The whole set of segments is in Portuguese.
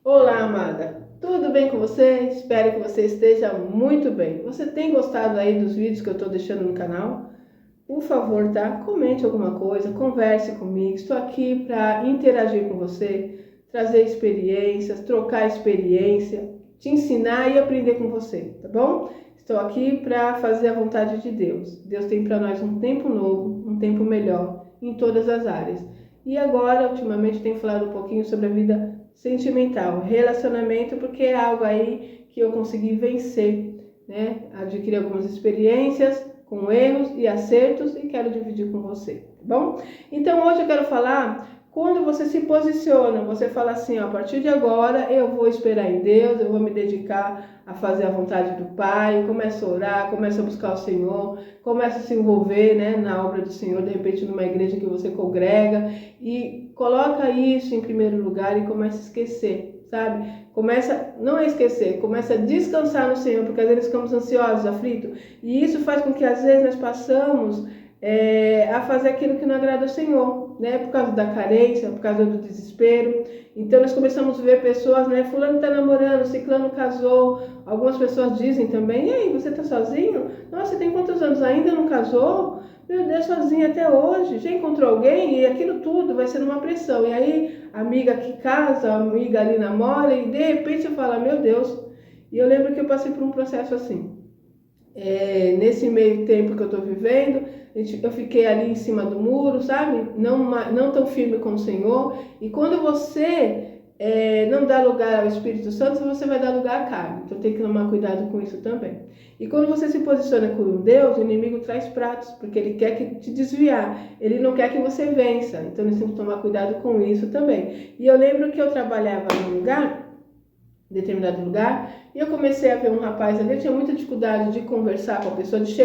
Olá, amada. Tudo bem com você? Espero que você esteja muito bem. Você tem gostado aí dos vídeos que eu estou deixando no canal? Por favor, tá? Comente alguma coisa, converse comigo. Estou aqui para interagir com você, trazer experiências, trocar experiência, te ensinar e aprender com você, tá bom? Estou aqui para fazer a vontade de Deus. Deus tem para nós um tempo novo, um tempo melhor em todas as áreas. E agora, ultimamente, tenho falado um pouquinho sobre a vida sentimental, relacionamento, porque é algo aí que eu consegui vencer, né? Adquirir algumas experiências com erros e acertos e quero dividir com você, tá bom? Então hoje eu quero falar quando você se posiciona, você fala assim, ó, a partir de agora eu vou esperar em Deus, eu vou me dedicar a fazer a vontade do Pai, começa a orar, começa a buscar o Senhor, começa a se envolver, né, na obra do Senhor, de repente numa igreja que você congrega e coloca isso em primeiro lugar e começa a esquecer, sabe? Começa, não a esquecer, começa a descansar no Senhor, porque às vezes ficamos ansiosos, aflitos, e isso faz com que às vezes nós passamos a fazer aquilo que não agrada ao Senhor, né? Por causa da carência, por causa do desespero. Então nós começamos a ver pessoas, né? Fulano está namorando, ciclano casou. Algumas pessoas dizem também, e aí, você está sozinho? Nossa, você tem quantos anos? Ainda não casou? Meu Deus, sozinho até hoje. Já encontrou alguém? E aquilo tudo vai sendo uma pressão. E aí, amiga que casa, amiga ali namora, e de repente você fala, meu Deus. E eu lembro que eu passei por um processo assim. Nesse meio tempo que eu estou vivendo, eu fiquei ali em cima do muro, sabe? Não tão firme com o Senhor. E quando você não dá lugar ao Espírito Santo, você vai dar lugar à carne. Então tem que tomar cuidado com isso também. E quando você se posiciona com Deus, o inimigo traz pratos, porque ele quer que te desviar. Ele não quer que você vença. Então nós temos que tomar cuidado com isso também. E eu lembro que eu trabalhava num lugar, determinado lugar, e eu comecei a ver um rapaz ali, eu tinha muita dificuldade de conversar com a pessoa, de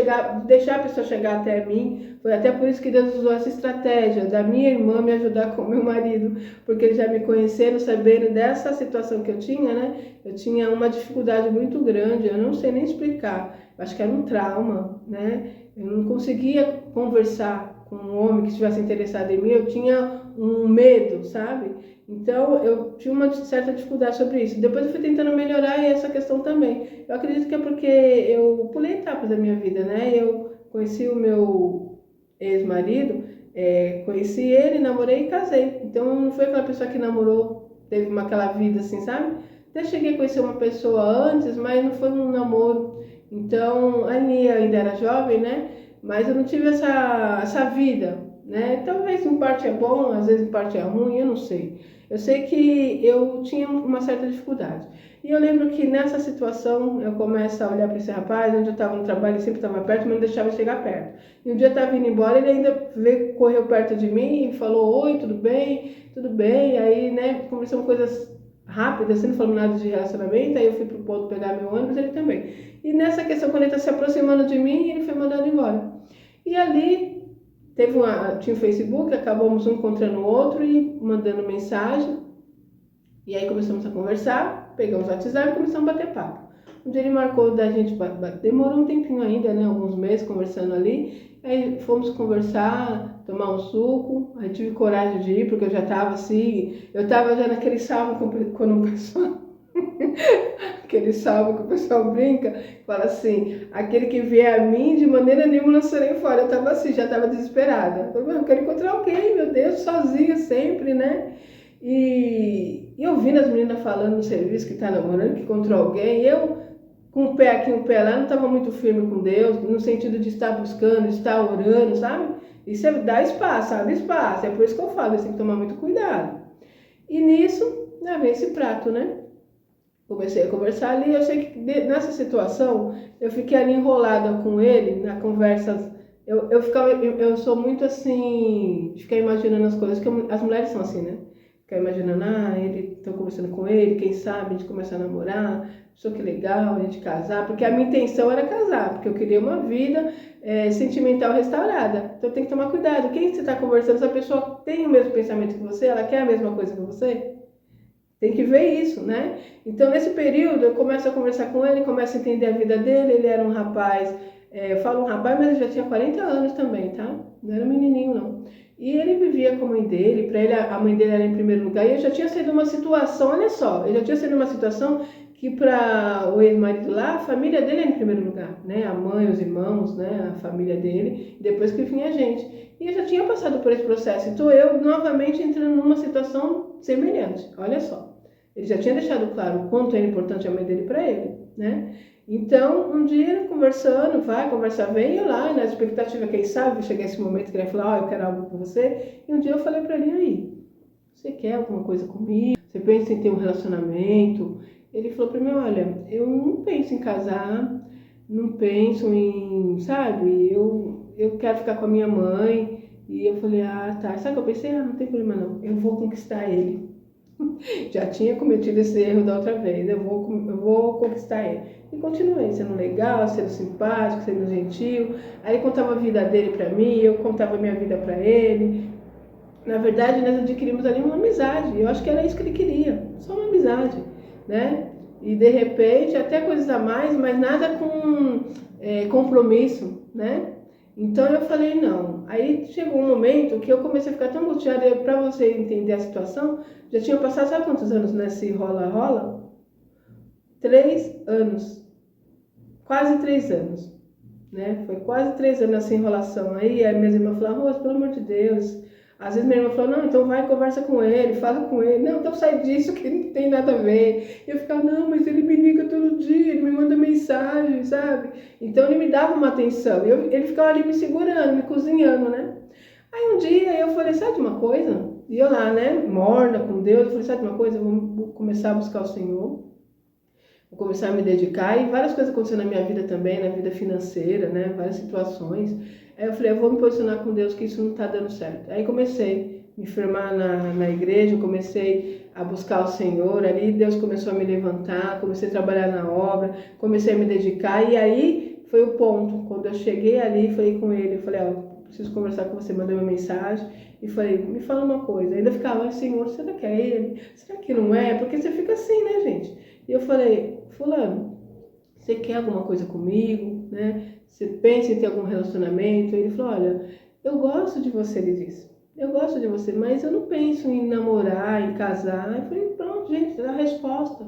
deixar a pessoa chegar até mim. Foi até por isso que Deus usou essa estratégia da minha irmã me ajudar com o meu marido, porque ele já me conhecendo, sabendo dessa situação que eu tinha, né? Eu tinha uma dificuldade muito grande, eu não sei nem explicar, eu acho que era um trauma, né? Eu não conseguia conversar com um homem que estivesse interessado em mim, eu tinha um medo, sabe? Então, eu tinha uma certa dificuldade sobre isso. Depois eu fui tentando melhorar essa questão também. Eu acredito que é porque eu pulei etapas da minha vida, né? Eu conheci o meu ex-marido, conheci ele, namorei e casei. Então, não foi aquela pessoa que namorou, teve aquela vida assim, sabe? Até cheguei a conhecer uma pessoa antes, mas não foi um namoro. Então, a Ania ainda era jovem, né? Mas eu não tive essa vida, né? Talvez em parte é bom, às vezes em parte é ruim, eu não sei. Eu sei que eu tinha uma certa dificuldade. E eu lembro que nessa situação eu começo a olhar para esse rapaz, onde eu estava no trabalho, ele sempre estava perto, mas não deixava chegar perto. E um dia eu estava indo embora, ele ainda veio, correu perto de mim e falou, oi, tudo bem? Tudo bem? Aí, né, conversamos coisas rápidas, assim, não falamos nada de relacionamento, aí eu fui pro ponto pegar meu ônibus, ele também. E nessa questão, quando ele está se aproximando de mim, ele foi mandando embora. E ali tinha o Facebook, acabamos um encontrando o outro e mandando mensagem. E aí começamos a conversar, pegamos o WhatsApp e começamos a bater papo. Um dia ele marcou da gente, demorou um tempinho ainda, né? Alguns meses conversando ali. Aí fomos conversar, tomar um suco. Aí tive coragem de ir, porque eu já estava assim, eu estava já naquele salmo quando o pessoal, aquele salmo que o pessoal brinca, fala assim, aquele que vier a mim, de maneira nenhuma lançarei fora. Eu estava assim, já estava desesperada. Eu quero encontrar alguém, meu Deus, sozinha sempre, né? E ouvindo as meninas falando no serviço que está namorando, que encontrou alguém, eu com um pé aqui, um pé lá, não estava muito firme com Deus, no sentido de estar buscando, de estar orando, sabe? Isso dá espaço, abre espaço, é por isso que eu falo, você tem que tomar muito cuidado. E nisso, já vem esse prato, né? Comecei a conversar ali, eu sei que nessa situação, eu fiquei ali enrolada com ele, na conversa, eu sou muito assim, de ficar imaginando as coisas, que as mulheres são assim, né? Ficar imaginando, estou conversando com ele, quem sabe a gente começar a namorar, pessoa que legal, a gente casar, porque a minha intenção era casar, porque eu queria uma vida sentimental restaurada. Então tem que tomar cuidado, quem você está conversando, se a pessoa tem o mesmo pensamento que você, ela quer a mesma coisa que você? Tem que ver isso, né? Então, nesse período, eu começo a conversar com ele, começo a entender a vida dele. Ele era um rapaz, eu falo um rapaz, mas ele já tinha 40 anos também, tá? Não era um menininho, não. E ele vivia com a mãe dele, para ele a mãe dele era em primeiro lugar. E eu já tinha saído de uma situação, olha só, eu já tinha saído de uma situação que para o ex-marido lá, a família dele era em primeiro lugar, né? A mãe, os irmãos, né? A família dele, depois que vinha a gente. E eu já tinha passado por esse processo, então eu novamente entrando numa situação semelhante, olha só. Ele já tinha deixado claro o quanto era importante a mãe dele para ele, né? Então, um dia, conversando, vai, conversa vem, eu lá, na expectativa, quem sabe, chegar esse momento que ele ia falar, eu quero algo com você. E um dia eu falei para ele, aí, você quer alguma coisa comigo? Você pensa em ter um relacionamento? Ele falou para mim, olha, eu não penso em casar, não penso em, sabe, eu quero ficar com a minha mãe. E eu falei, ah, tá. Sabe o que eu pensei? Ah, não tem problema não, eu vou conquistar ele. Já tinha cometido esse erro da outra vez, eu vou conquistar ele. E continuei sendo legal, sendo simpático, sendo gentil. Aí ele contava a vida dele pra mim, eu contava a minha vida pra ele. Na verdade, nós adquirimos ali uma amizade. Eu acho que era isso que ele queria, só uma amizade, né? E de repente, até coisas a mais, mas nada com compromisso, né? Então eu falei não. Aí chegou um momento que eu comecei a ficar tão angustiada. Para você entender a situação, já tinha passado, sabe quantos anos nesse rola-rola? 3 anos. Quase 3 anos. Né? Foi quase 3 anos essa enrolação. Aí a minha irmã falou, Rose, pelo amor de Deus. Às vezes minha irmã falou, não, então vai, conversa com ele, fala com ele. Não, então sai disso que não tem nada a ver. E eu ficava, não, mas ele me liga todo dia, ele me manda mensagem, sabe? Então ele me dava uma atenção. Ele ficava ali me segurando, me cozinhando, né? Aí um dia eu falei, sabe de uma coisa? E eu lá, né, morna com Deus, eu falei, sabe de uma coisa? Eu vou começar a buscar o Senhor. Vou começar a me dedicar e várias coisas aconteceram na minha vida também, na vida financeira, né? Várias situações. Aí eu falei, eu vou me posicionar com Deus que isso não está dando certo. Aí comecei a me firmar na igreja, comecei a buscar o Senhor, ali Deus começou a me levantar, comecei a trabalhar na obra, comecei a me dedicar e aí foi o ponto. Quando eu cheguei ali, falei com ele, eu falei, ó, preciso conversar com você, mandei uma mensagem e falei, me fala uma coisa. Ainda ficava, Senhor, será que é ele? Será que não é? Porque você fica assim, né, gente? E eu falei, fulano, você quer alguma coisa comigo, né? Você pensa em ter algum relacionamento? Ele falou, olha, eu gosto de você, ele disse. Eu gosto de você, mas eu não penso em namorar, em casar. Eu falei, pronto, gente, dá a resposta.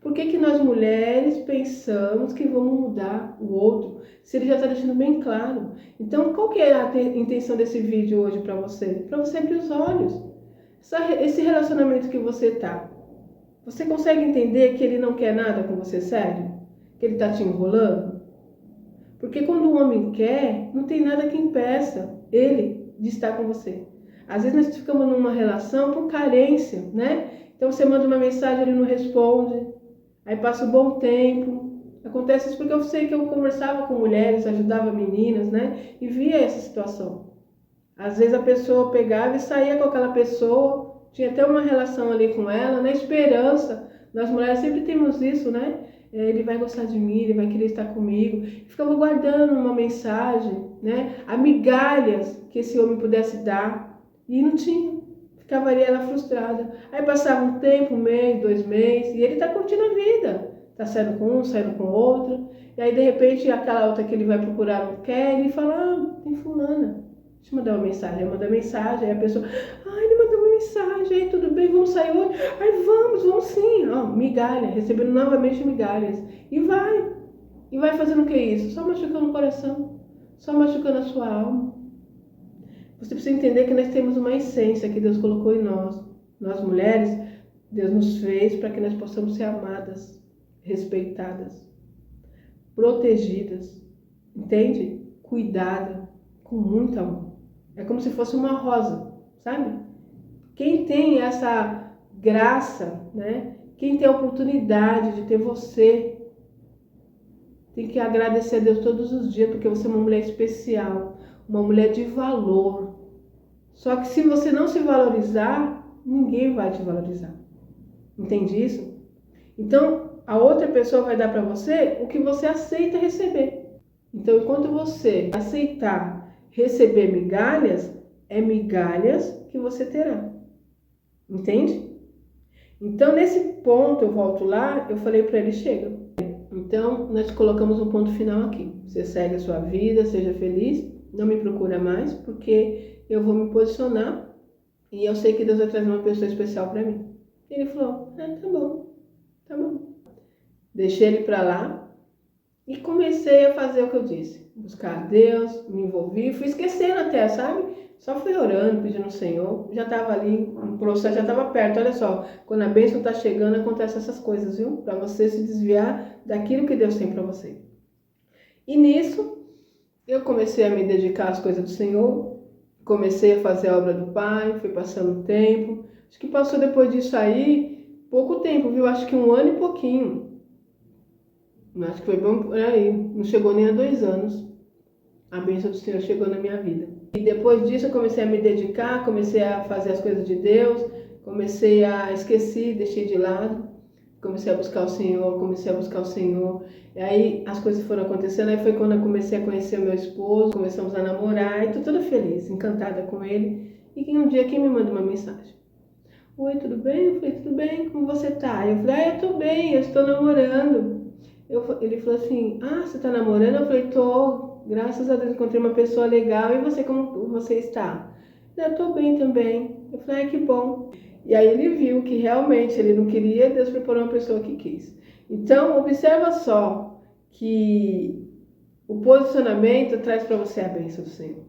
Por que que nós mulheres pensamos que vamos mudar o outro, se ele já está deixando bem claro? Então, qual que é a intenção desse vídeo hoje para você? Para você abrir os olhos. Esse relacionamento que você está, você consegue entender que ele não quer nada com você, sério? Que ele está te enrolando? Porque quando o homem quer, não tem nada que impeça ele de estar com você. Às vezes nós ficamos numa relação por carência, né? Então você manda uma mensagem, ele não responde. Aí passa um bom tempo. Acontece isso porque eu sei que eu conversava com mulheres, ajudava meninas, né? E via essa situação. Às vezes a pessoa pegava e saía com aquela pessoa, tinha até uma relação ali com ela, na esperança. Nós mulheres sempre temos isso, né? Ele vai gostar de mim, ele vai querer estar comigo. Ficava guardando uma mensagem, né? A migalhas que esse homem pudesse dar. E não tinha. Ficava ali ela frustrada. Aí passava um tempo, 1 mês, 2 meses, e ele tá curtindo a vida. Tá saindo com um, saindo com outro. E aí, de repente, aquela outra que ele vai procurar não quer, ele fala, ah, tem fulana. Deixa eu mandar uma mensagem. Aí manda mensagem, aí a pessoa, ele mandou uma mensagem, aí tudo bem, vamos sair hoje? Aí vamos sim. Ó, migalha, recebendo novamente migalhas. E vai fazendo o que é isso? Só machucando o coração, só machucando a sua alma. Você precisa entender que nós temos uma essência que Deus colocou em nós. Nós mulheres, Deus nos fez para que nós possamos ser amadas, respeitadas, protegidas, entende? Cuidada, com muito amor. É como se fosse uma rosa, sabe? Quem tem essa graça, né? Quem tem a oportunidade de ter você, tem que agradecer a Deus todos os dias, porque você é uma mulher especial, uma mulher de valor. Só que se você não se valorizar, ninguém vai te valorizar. Entende isso? Então, a outra pessoa vai dar para você o que você aceita receber. Então, enquanto você aceitar receber migalhas, é migalhas que você terá. Entende? Então, nesse ponto, eu volto lá, eu falei para ele, chega. Então, nós colocamos um ponto final aqui. Você segue a sua vida, seja feliz, não me procura mais, porque eu vou me posicionar e eu sei que Deus vai trazer uma pessoa especial para mim. Ele falou, tá bom, tá bom. Deixei ele para lá e comecei a fazer o que eu disse. Buscar a Deus, me envolvi, fui esquecendo até, sabe? Só fui orando, pedindo ao Senhor. Já estava ali, o processo já estava perto. Olha só, quando a bênção está chegando, acontecem essas coisas, viu? Para você se desviar daquilo que Deus tem para você. E nisso, eu comecei a me dedicar às coisas do Senhor. Comecei a fazer a obra do Pai, fui passando o tempo. Acho que passou depois disso aí, pouco tempo, viu? Acho que 1 ano e pouquinho. Acho que foi bom por aí. Não chegou nem a 2 anos. A bênção do Senhor chegou na minha vida. E depois disso eu comecei a me dedicar, comecei a fazer as coisas de Deus, comecei a esquecer, deixei de lado, comecei a buscar o Senhor, comecei a buscar o Senhor. E aí as coisas foram acontecendo, aí foi quando eu comecei a conhecer o meu esposo, começamos a namorar, e tô toda feliz, encantada com ele. E um dia quem me manda uma mensagem. Oi, tudo bem? Eu falei, tudo bem, como você tá? Eu falei, eu tô bem, eu estou namorando. Ele falou assim, você tá namorando? Eu falei, tô, graças a Deus encontrei uma pessoa legal, e você, como você está? Eu tô bem também. Eu falei, que bom. E aí ele viu que realmente ele não queria, Deus preparou uma pessoa que quis. Então, observa só que o posicionamento traz para você a bênção do Senhor.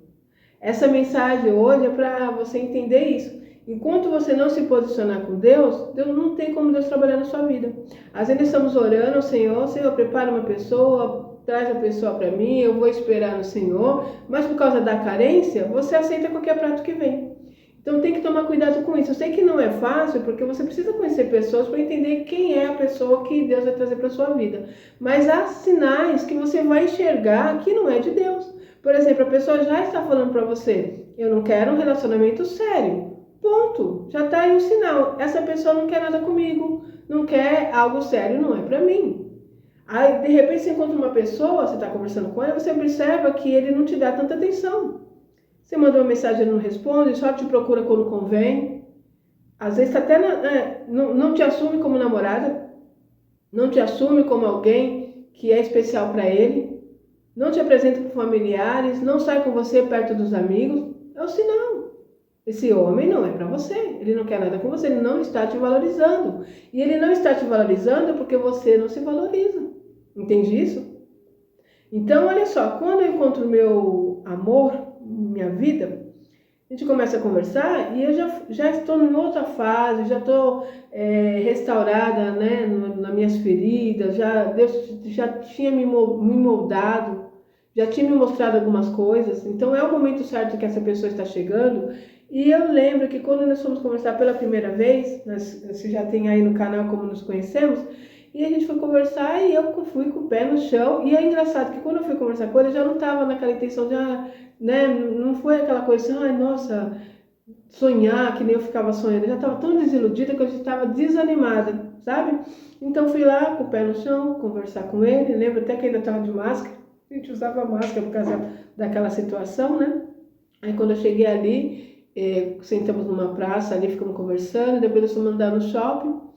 Essa mensagem hoje é para você entender isso. Enquanto você não se posicionar com Deus, Deus não tem como Deus trabalhar na sua vida. Às vezes estamos orando ao Senhor, Senhor, prepara uma pessoa, traz a pessoa para mim, eu vou esperar no Senhor, mas por causa da carência, você aceita qualquer prato que vem. Então tem que tomar cuidado com isso. Eu sei que não é fácil, porque você precisa conhecer pessoas para entender quem é a pessoa que Deus vai trazer para sua vida. Mas há sinais que você vai enxergar que não é de Deus. Por exemplo, a pessoa já está falando para você, eu não quero um relacionamento sério. Ponto. Já está aí o sinal. Essa pessoa não quer nada comigo, não quer algo sério, não é para mim. Aí, de repente, você encontra uma pessoa, você está conversando com ela, você observa que ele não te dá tanta atenção. Você manda uma mensagem, ele não responde, só te procura quando convém. Às vezes até não te assume como namorada, não te assume como alguém que é especial para ele, não te apresenta para familiares, não sai com você perto dos amigos. É um sinal. Esse homem não é para você, ele não quer nada com você, ele não está te valorizando. E ele não está te valorizando porque você não se valoriza. Entende isso? Então, olha só, quando eu encontro o meu amor, minha vida, a gente começa a conversar e eu já estou em outra fase, já estou restaurada, né, nas minhas feridas, Deus já tinha me moldado, já tinha me mostrado algumas coisas. Então é o momento certo que essa pessoa está chegando. E eu lembro que quando nós fomos conversar pela primeira vez, você já tem aí no canal como nos conhecemos, e a gente foi conversar e eu fui com o pé no chão. E é engraçado que quando eu fui conversar com ele, eu já não estava naquela intenção de, né, não foi aquela coisa assim, nossa, sonhar, que nem eu ficava sonhando. Eu já estava tão desiludida que eu já estava desanimada, sabe? Então fui lá com o pé no chão, conversar com ele. Lembro até que ainda estava de máscara, a gente usava máscara por causa daquela situação, né? Aí quando eu cheguei ali, sentamos numa praça ali, ficamos conversando, depois nós fomos andar no shopping,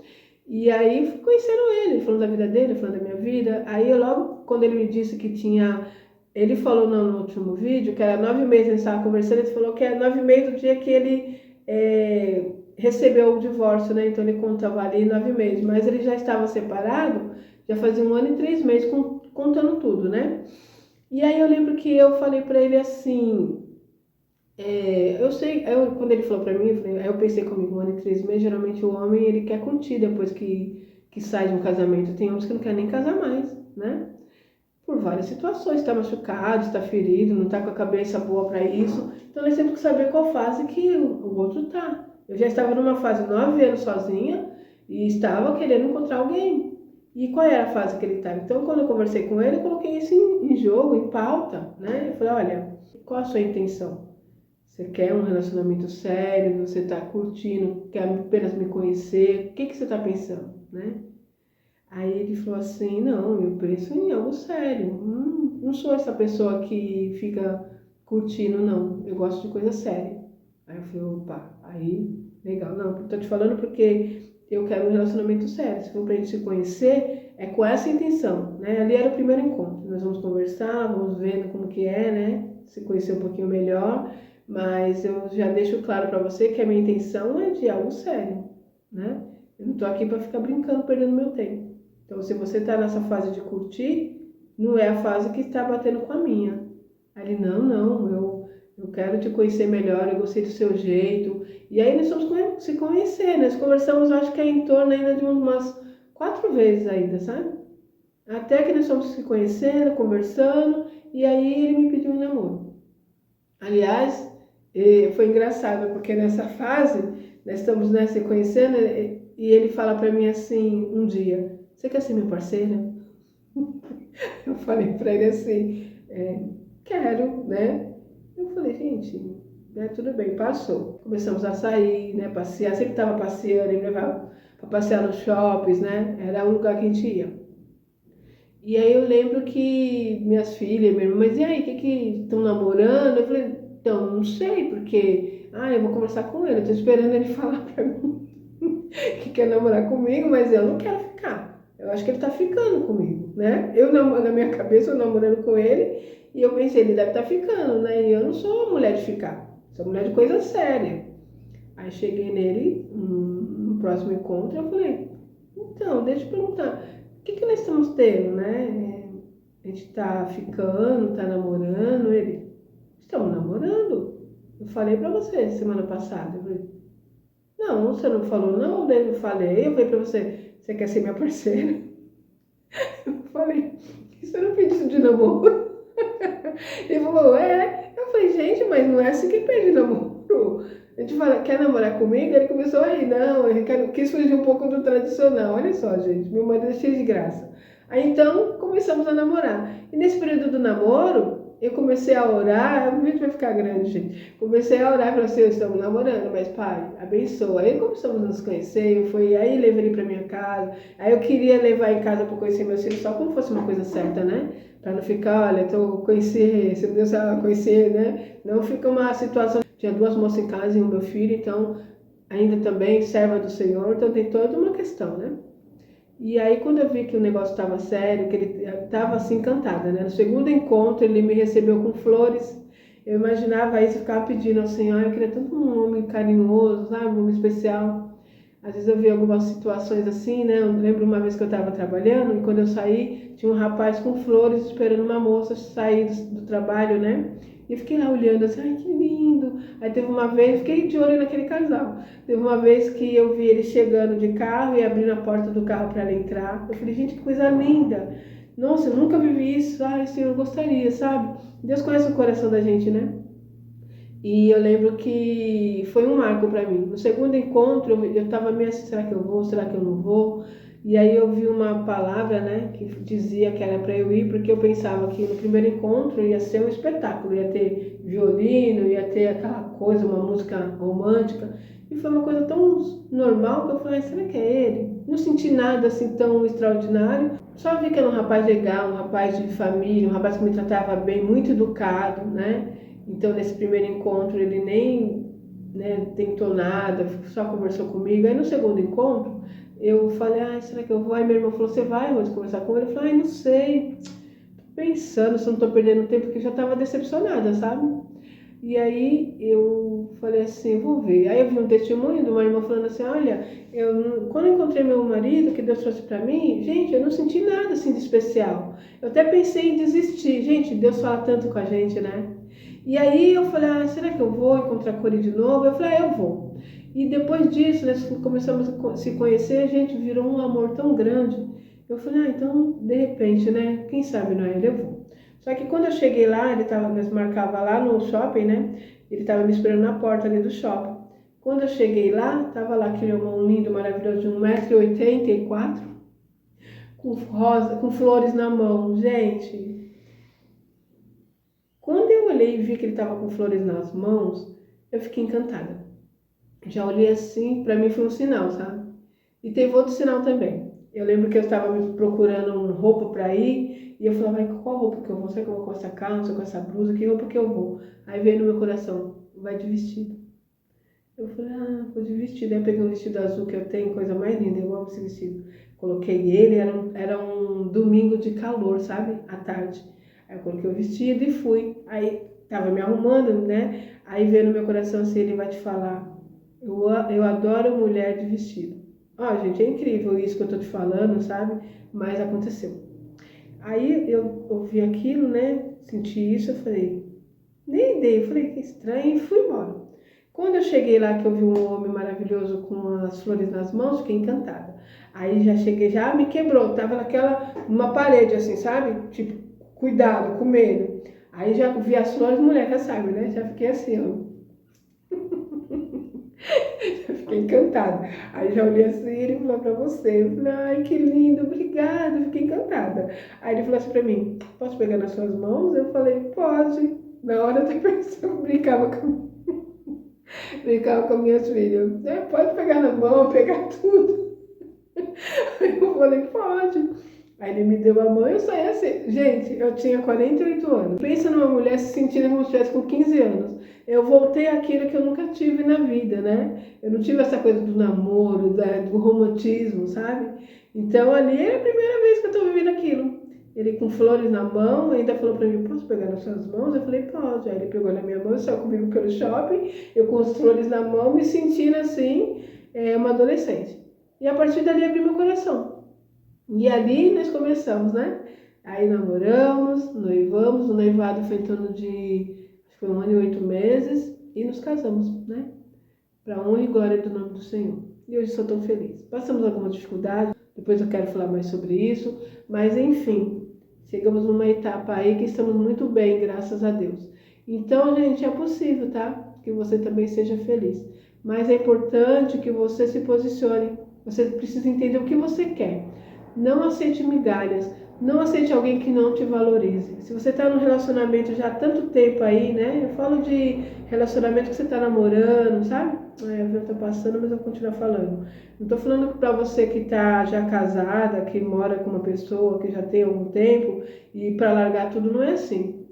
e aí fui conhecendo ele, falando da vida dele, falando da minha vida. Aí logo, quando ele me disse que tinha, ele falou no último vídeo, que era 9 meses, a gente estava conversando, ele falou que era 9 meses do dia que ele recebeu o divórcio, né? Então ele contava ali 9 meses, mas ele já estava separado, já fazia 1 ano e 3 meses, contando tudo, né? E aí eu lembro que eu falei para ele assim, eu sei, quando ele falou pra mim, aí eu pensei comigo, 1 ano e 3 meses, geralmente o homem, ele quer curtir depois que sai de um casamento. Tem homens que não querem nem casar mais, né? Por várias situações, está machucado, está ferido, não está com a cabeça boa para isso. Então nós temos que saber qual fase que o outro tá. Eu já estava numa fase 9 anos sozinha e estava querendo encontrar alguém. E qual era a fase que ele estava? Então quando eu conversei com ele, eu coloquei isso em jogo, em pauta, né? Eu falei, olha, qual a sua intenção? Você quer um relacionamento sério? Você está curtindo? Quer apenas me conhecer? O que você está pensando, né? Aí ele falou assim, não, eu penso em algo sério. Não sou essa pessoa que fica curtindo, não. Eu gosto de coisa séria. Aí eu falei, opa, aí, legal. Não, tô te falando porque eu quero um relacionamento sério. Se for pra gente se conhecer, é com essa intenção, né? Ali era o primeiro encontro. Nós vamos conversar, vamos vendo como que é, né? Se conhecer um pouquinho melhor. Mas eu já deixo claro para você que a minha intenção é de algo sério, né? Eu não tô aqui para ficar brincando, perdendo meu tempo. Então, se você tá nessa fase de curtir, não é a fase que está batendo com a minha. Aí ele, não, eu quero te conhecer melhor, eu gostei do seu jeito. E aí nós fomos se conhecer, nós conversamos, acho que é em torno ainda de umas 4 vezes ainda, sabe? Até que nós fomos se conhecendo, conversando, e aí ele me pediu um namoro. Aliás, foi engraçado, porque nessa fase, nós estamos, né, se conhecendo, e ele fala para mim assim, um dia, você quer ser minha parceira? Eu falei para ele assim, quero, né? Eu falei, gente, né, tudo bem, passou. Começamos a sair, né, passear, sempre estava passeando, ele me levava para passear nos shoppings, né? Era um lugar que a gente ia. E aí eu lembro que minhas filhas, minha irmã, mas e aí, que estão namorando? Eu falei, então, não sei, porque, eu vou conversar com ele, eu tô esperando ele falar pra mim que quer namorar comigo, mas eu não quero ficar. Eu acho que ele tá ficando comigo, né? Na minha cabeça, eu namorando com ele, e eu pensei, ele deve estar ficando, né? E eu não sou mulher de ficar, sou mulher de coisa séria. Aí cheguei nele, no próximo encontro, eu falei, então, deixa eu perguntar, o que nós estamos tendo, né? A gente tá ficando, tá namorando, ele, estamos namorando. Eu falei pra você semana passada. Eu falei, não, você não falou não, daí eu falei pra você, você quer ser minha parceira? Eu falei, isso era um pedido de namoro. Ele falou, é. Eu falei, gente, mas não é assim que pede namoro. A gente fala, quer namorar comigo? Ele começou a rir, não, ele quis fugir um pouco do tradicional. Olha só, gente, meu marido é cheio de graça. Aí então começamos a namorar. E nesse período do namoro, eu comecei a orar, o vídeo vai ficar grande, gente. Comecei a orar e falei assim, estamos namorando, mas pai, abençoa. Aí começamos a nos conhecer, aí levei ele para minha casa. Aí eu queria levar em casa para conhecer meus filhos, só como fosse uma coisa certa, né? Para não ficar, olha, tô conhecer, se Deus conhecer, né? Não fica uma situação. Tinha 2 moças em casa e o meu filho, então ainda também serva do Senhor, então tem toda uma questão, né? E aí quando eu vi que o negócio estava sério, que ele estava assim encantada, né? No segundo encontro ele me recebeu com flores. Eu imaginava isso, eu ficava pedindo ao Senhor, eu queria tanto um homem carinhoso, sabe? Um homem especial. Às vezes eu vi algumas situações assim, né? Eu lembro uma vez que eu estava trabalhando e quando eu saí, tinha um rapaz com flores esperando uma moça sair do trabalho, né? E eu fiquei lá olhando assim, ai que lindo. Aí teve uma vez, fiquei de olho naquele casal. Teve uma vez que eu vi ele chegando de carro e abrindo a porta do carro para ela entrar. Eu falei, gente, que coisa linda. Nossa, eu nunca vivi isso. Ai, Senhor, eu gostaria, sabe? Deus conhece o coração da gente, né? E eu lembro que foi um marco para mim. No segundo encontro, eu estava meio assim, será que eu vou? Será que eu não vou? E aí eu vi uma palavra, né, que dizia que era para eu ir, porque eu pensava que no primeiro encontro ia ser um espetáculo, ia ter violino, ia ter aquela coisa, uma música romântica. E foi uma coisa tão normal que eu falei, será que é ele? Não senti nada assim tão extraordinário. Só vi que era um rapaz legal, um rapaz de família, um rapaz que me tratava bem, muito educado, né? Então, nesse primeiro encontro, ele nem, né, tentou nada, só conversou comigo. Aí, no segundo encontro, eu falei, será que eu vou? Aí, minha irmã falou, você vai, Rose, conversar com ele? Eu falei, não sei, tô pensando se eu não tô perdendo tempo, porque eu já estava decepcionada, sabe? E aí, eu falei assim, vou ver. Aí, eu vi um testemunho de uma irmã falando assim, olha, quando eu encontrei meu marido, que Deus trouxe para mim, gente, eu não senti nada, assim, de especial. Eu até pensei em desistir. Gente, Deus fala tanto com a gente, né? E aí eu falei, será que eu vou encontrar com ele de novo? Eu falei, eu vou. E depois disso, nós começamos a se conhecer, a gente virou um amor tão grande. Eu falei, então, de repente, né? Quem sabe não é ele, eu vou. Só que quando eu cheguei lá, nós marcava lá no shopping, né? Ele estava me esperando na porta ali do shopping. Quando eu cheguei lá, tava lá aquele homem lindo, maravilhoso, de 1,84 m, com rosa, com flores na mão. Gente, quando eu olhei e vi que ele estava com flores nas mãos, eu fiquei encantada. Já olhei assim, para mim foi um sinal, sabe? E teve outro sinal também. Eu lembro que eu estava me procurando uma roupa para ir e eu falava, qual roupa que eu vou? Será que eu vou com essa calça, com essa blusa? Que roupa que eu vou? Aí veio no meu coração, vai de vestido. Eu falei, vou de vestido. Aí eu peguei um vestido azul que eu tenho, coisa mais linda, eu amo esse vestido. Coloquei ele, era um domingo de calor, sabe? À tarde. Aí eu coloquei o vestido e fui. Aí tava me arrumando, né? Aí veio no meu coração assim, ele vai te falar, eu adoro mulher de vestido. Ó, gente, é incrível isso que eu tô te falando, sabe? Mas aconteceu. Aí eu ouvi aquilo, né? Senti isso, eu falei, nem dei, eu falei, que estranho, e fui embora. Quando eu cheguei lá, que eu vi um homem maravilhoso com as flores nas mãos, fiquei encantada. Aí já cheguei, já me quebrou, tava naquela, uma parede assim, sabe? Tipo, cuidado, com medo. Aí já vi as flores, mulher já sabe, né? Já fiquei assim, ó. Eu fiquei encantada. Aí já olhei assim, ele falou pra você. Eu falei, ai, que lindo, obrigada. Eu fiquei encantada. Aí ele falou assim pra mim, posso pegar nas suas mãos? Eu falei, pode. Na hora da pessoa brincava com minhas filhas. É, pode pegar na mão, pegar tudo. Aí eu falei, pode. Aí ele me deu a mão e eu saí assim. Gente, eu tinha 48 anos. Pensa numa mulher se sentindo como se estivesse com 15 anos. Eu voltei àquilo que eu nunca tive na vida, né? Eu não tive essa coisa do namoro, do romantismo, sabe? Então ali é a primeira vez que eu tô vivendo aquilo. Ele com flores na mão, ainda falou pra mim, posso pegar nas suas mãos? Eu falei, pode. Aí ele pegou na minha mão e saiu comigo pelo shopping, eu com as flores na mão, me sentindo assim, uma adolescente. E a partir dali abri meu coração. E ali nós começamos, né? Aí namoramos, noivamos, o noivado foi em torno de, acho que foi 1 ano e 8 meses, e nos casamos, né? Para honra e glória do nome do Senhor. E hoje sou tão feliz. Passamos alguma dificuldade, depois eu quero falar mais sobre isso, mas enfim, chegamos numa etapa aí que estamos muito bem, graças a Deus. Então, gente, é possível, tá? Que você também seja feliz. Mas é importante que você se posicione. Você precisa entender o que você quer. Não aceite migalhas, não aceite alguém que não te valorize. Se você está num relacionamento já há tanto tempo aí, né? Eu falo de relacionamento que você está namorando, sabe? Eu já estou passando, mas eu vou continuar falando. Não estou falando para você que está já casada, que mora com uma pessoa que já tem algum tempo e para largar tudo, não é assim.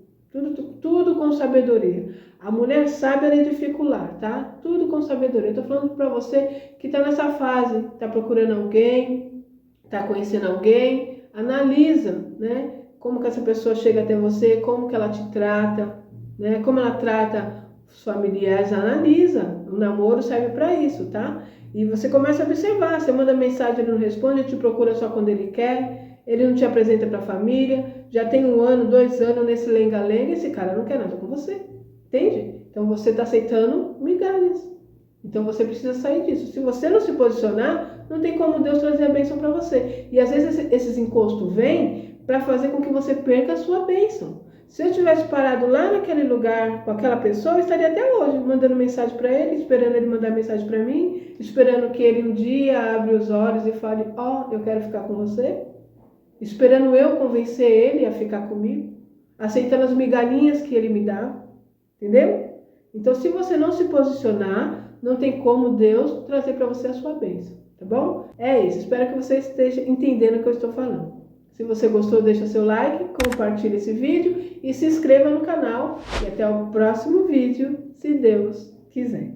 Tudo com sabedoria. A mulher sabe ela dificular, tá? Tudo com sabedoria. Eu estou falando para você que está nessa fase, está procurando alguém, está conhecendo alguém, analisa, né? Como que essa pessoa chega até você, como que ela te trata, né? Como ela trata os familiares, analisa. O namoro serve para isso, tá? E você começa a observar, você manda mensagem, ele não responde, ele te procura só quando ele quer, ele não te apresenta para a família, já tem 1 ano, 2 anos nesse lenga-lenga, esse cara não quer nada com você, entende? Então você está aceitando migalhas. Então você precisa sair disso. Se você não se posicionar, não tem como Deus trazer a bênção para você. E às vezes esses encostos vêm para fazer com que você perca a sua bênção. Se eu tivesse parado lá naquele lugar com aquela pessoa, eu estaria até hoje mandando mensagem para ele, esperando ele mandar mensagem para mim, esperando que ele um dia abra os olhos e fale, ó, eu quero ficar com você. Esperando eu convencer ele a ficar comigo, aceitando as migalhinhas que ele me dá. Entendeu? Então, se você não se posicionar, não tem como Deus trazer para você a sua bênção, tá bom? É isso, espero que você esteja entendendo o que eu estou falando. Se você gostou, deixa seu like, compartilhe esse vídeo e se inscreva no canal. E até o próximo vídeo, se Deus quiser.